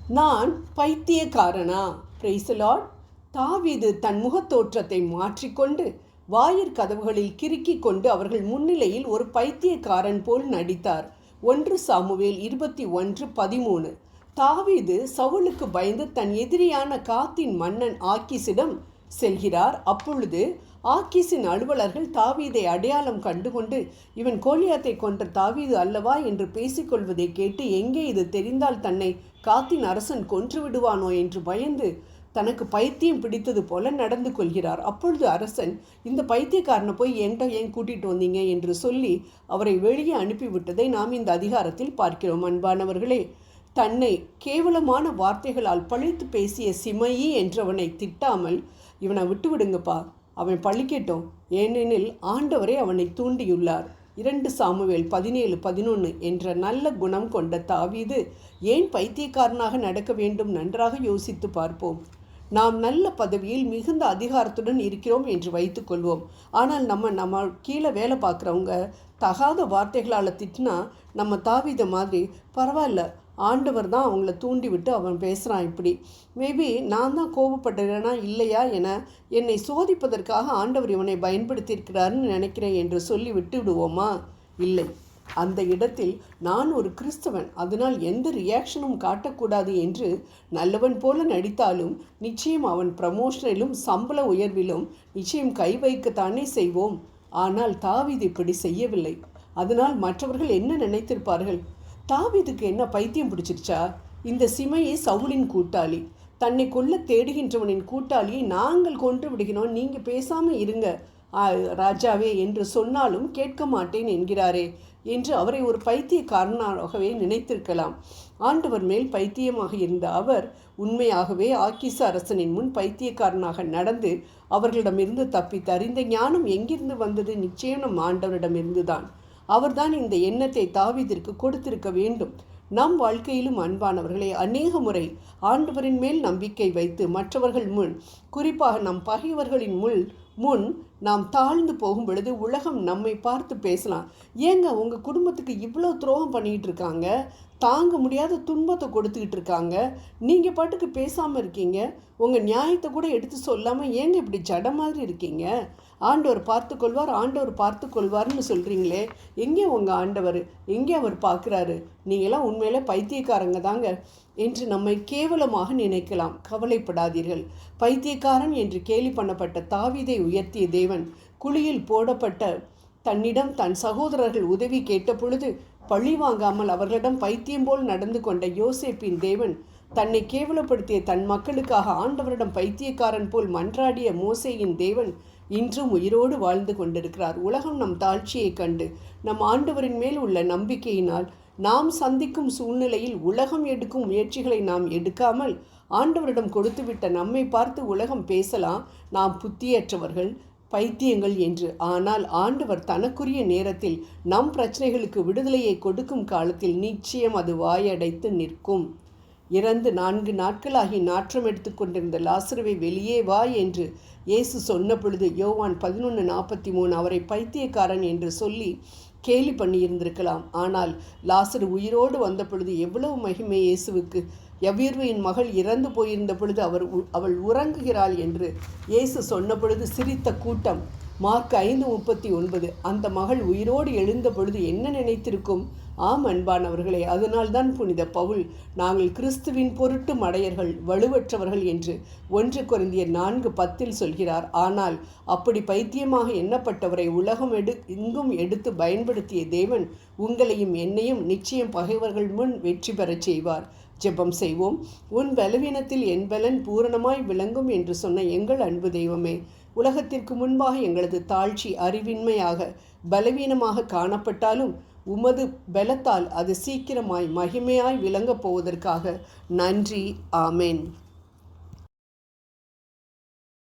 நான் பைத்தியக்காரனா? Praise the Lord. தாவீது தன் முகத்தோற்றத்தை மாற்றிக்கொண்டு வாயிற் கதவுகளில் கிறுக்கிக் கொண்டு அவர்கள் முன்னிலையில் ஒரு பைத்தியக்காரன் போல் நடித்தார். 1 சாமுவேல் 21:13. தாவீது சவுலுக்கு பயந்து தன் எதிரியான காத்தின் மன்னன் ஆக்கீசிடம் செல்கிறார். அப்பொழுது ஆக்கீசின் அலுவலர்கள் தாவீதை அடையாளம் கண்டுகொண்டு, இவன் கோலியாத்தை கொன்ற தாவீது அல்லவா என்று பேசிக்கொள்வதை கேட்டு, எங்கே இது தெரிந்தால் தன்னை காத்தின் அரசன் கொன்று விடுவானோ என்று பயந்து தனக்கு பைத்தியம் பிடித்தது போல நடந்து கொள்கிறார். அப்பொழுது அரசன், இந்த பைத்தியக்காரனை போய் என்கிட்ட ஏன் கூட்டிகிட்டு வந்தீங்க என்று சொல்லி அவரை வெளியே அனுப்பிவிட்டதை நாம் இந்த அதிகாரத்தில் பார்க்கிறோம். அன்பானவர்களே, தன்னை கேவலமான வார்த்தைகளால் பழித்து பேசிய சிமையி என்றவனை திட்டாமல், இவனை விட்டு விடுங்கப்பா, அவன் பழிக்கட்டும், ஏனெனில் ஆண்டவரே அவனை தூண்டியுள்ளார். 2 சாமுவேல் 17:11 என்ற நல்ல குணம் கொண்ட தாவீது ஏன் பைத்தியக்காரனாக நடக்க வேண்டும்? நன்றாக யோசித்து பார்ப்போம். நாம் நல்ல பதவியில் மிகுந்த அதிகாரத்துடன் இருக்கிறோம் என்று வைத்துக்கொள்வோம். ஆனால் நம்ம கீழே வேலை பார்க்குறவங்க தகாத வார்த்தைகளால் திட்டினா நம்ம தாவீதை மாதிரி, பரவாயில்ல, ஆண்டவர் தான் அவங்கள தூண்டி விட்டு அவன் பேசுகிறான். இப்படி மேபி நான் தான் கோபப்பட்டேனா இல்லையா என என்னை சோதிப்பதற்காக ஆண்டவர் இவனை பயன்படுத்தியிருக்கிறாருன்னு நினைக்கிறேன் என்று சொல்லி விட்டு விடுவோமா? இல்லை. அந்த இடத்தில் நான் ஒரு கிறிஸ்தவன், அதனால் எந்த ரியாக்ஷனும் காட்டக்கூடாது என்று நல்லவன் போல நடித்தாலும் நிச்சயம் அவன் ப்ரமோஷனிலும் சம்பள உயர்விலும் நிச்சயம் கை வைக்கத்தானே செய்வோம். ஆனால் தாவீது இப்படி செய்யவில்லை. அதனால் மற்றவர்கள் என்ன நினைத்திருப்பார்கள்? தாவீதுக்கு என்ன பைத்தியம் பிடிச்சிருச்சா? இந்த சிமையை சவுலின் கூட்டாளி, தன்னை கொல்ல தேடுகின்றவனின் கூட்டாளியை நாங்கள் கொன்று விடுகிறோம், நீங்கள் பேசாமல் இருங்க ராஜாவே என்று சொன்னாலும் கேட்க மாட்டேன் என்கிறாரே என்று அவரை ஒரு பைத்தியக்காரனாகவே நினைத்திருக்கலாம். ஆண்டவர் மேல் பைத்தியமாக இருந்த அவர் உண்மையாகவே ஆக்கீசு அரசனின் முன் பைத்தியக்காரனாக நடந்து அவர்களிடமிருந்து தப்பித்தார். இந்த ஞானம் எங்கிருந்து வந்தது? நிச்சயம் நம் ஆண்டவரிடமிருந்து தான். அவர்தான் இந்த எண்ணத்தை தாவீதிற்கு கொடுத்திருக்க வேண்டும். நம் வாழ்க்கையிலும் அன்பானவர்களே, அநேக முறை ஆண்டவரின் மேல் நம்பிக்கை வைத்து மற்றவர்கள் முன், குறிப்பாக நம் பகைவர்களின் முன் நாம் தாழ்ந்து போகும் பொழுது உலகம் நம்மை பார்த்து பேசலாம். ஏங்க உங்கள் குடும்பத்துக்கு இவ்வளோ துரோகம் பண்ணிகிட்டு இருக்காங்க, தாங்க முடியாத துன்பத்தை கொடுத்துக்கிட்டு இருக்காங்க, நீங்கள் பாட்டுக்கு பேசாமல் இருக்கீங்க, உங்கள் நியாயத்தை கூட எடுத்து சொல்லாமல் ஏங்க இப்படி ஜட மாதிரி இருக்கீங்க? ஆண்டவர் பார்த்து கொள்வார், ஆண்டவர் பார்த்து கொள்வார்னு சொல்கிறீங்களே, எங்கே உங்கள் ஆண்டவர்? எங்கே அவர் பார்க்குறாரு? நீங்களாம் உண்மையிலே பைத்தியக்காரங்க தாங்க என்று நம்மை கேவலமாக நினைக்கலாம். கவலைப்படாதீர்கள். பைத்தியக்காரன் என்று கேலி பண்ணப்பட்ட தாவீதை உயர்த்திய தேவன் குழியில் போடப்பட்ட தன்னிடம் தன் சகோதரர்கள் உதவி கேட்ட பொழுது பழி வாங்காமல் அவர்களிடம் பைத்தியம் போல் நடந்து கொண்ட யோசேப்பின் தேவன், தன்னை கேவலப்படுத்திய தன் மக்களுக்காக ஆண்டவரிடம் பைத்தியக்காரன் போல் மன்றாடிய மோசேயின் தேவன் இன்றும் உயிரோடு வாழ்ந்து கொண்டிருக்கிறார். உலகம் நம் தாழ்ச்சியை கண்டு நம் ஆண்டவரின் மேல் உள்ள நம்பிக்கையினால் நாம் சந்திக்கும் சூழ்நிலையில் உலகம் எடுக்கும் முயற்சிகளை நாம் எடுக்காமல் ஆண்டவரிடம் கொடுத்துவிட்ட நம்மை பார்த்து உலகம் பேசலாம், நாம் புத்தியற்றவர்கள், பைத்தியங்கள் என்று. ஆனால் ஆண்டவர் தனக்குரிய நேரத்தில் நம் பிரச்சனைகளுக்கு விடுதலையை கொடுக்கும் காலத்தில் நிச்சயம் அது வாயடைத்து நிற்கும். இறந்து 4 நாட்களாகி நாற்றம் எடுத்து கொண்டிருந்த லாசருவை வெளியே வா என்று இயேசு சொன்ன பொழுது யோவான் 11:43 அவரை பைத்தியக்காரன் என்று சொல்லி கேலி பண்ணியிருந்திருக்கலாம். ஆனால் லாசரு உயிரோடு வந்த பொழுது எவ்வளவு மகிமை இயேசுவுக்கு! யவீர்வையின் மகள் இறந்து போயிருந்த பொழுது அவள் உறங்குகிறாள் என்று இயேசு சொன்ன பொழுது சிரித்த கூட்டம். மார்க் 5:39 அந்த மகள் உயிரோடு எழுந்த பொழுது என்ன நினைத்திருக்கும்? ஆம் அன்பானவர்களே, அதனால்தான் புனித பவுல் நாங்கள் கிறிஸ்துவின் பொருட்டு மடையர்கள், வலுவற்றவர்கள் என்று 1 கொரிந்தியர் 4:10 சொல்கிறார். ஆனால் அப்படி பைத்தியமாக எண்ணப்பட்டவரை உலகம் எங்கும் எடுத்து பயன்படுத்திய தேவன் உங்களையும் என்னையும் நிச்சயம் பகைவர்கள் முன் வெற்றி பெறச் செய்வார். ஜெபம் செய்வோம். உன் பலவீனத்தில் என் பலன் பூரணமாய் விளங்கும் என்று சொன்ன எங்கள் அன்பு தெய்வமே, உலகத்திற்கு முன்பாக எங்களது தாழ்ச்சி அறிவின்மையாக பலவீனமாக காணப்பட்டாலும் உமது பலத்தால் அது சீக்கிரமாய் மகிமையாய் விளங்கப் போவதற்காக நன்றி. ஆமேன்.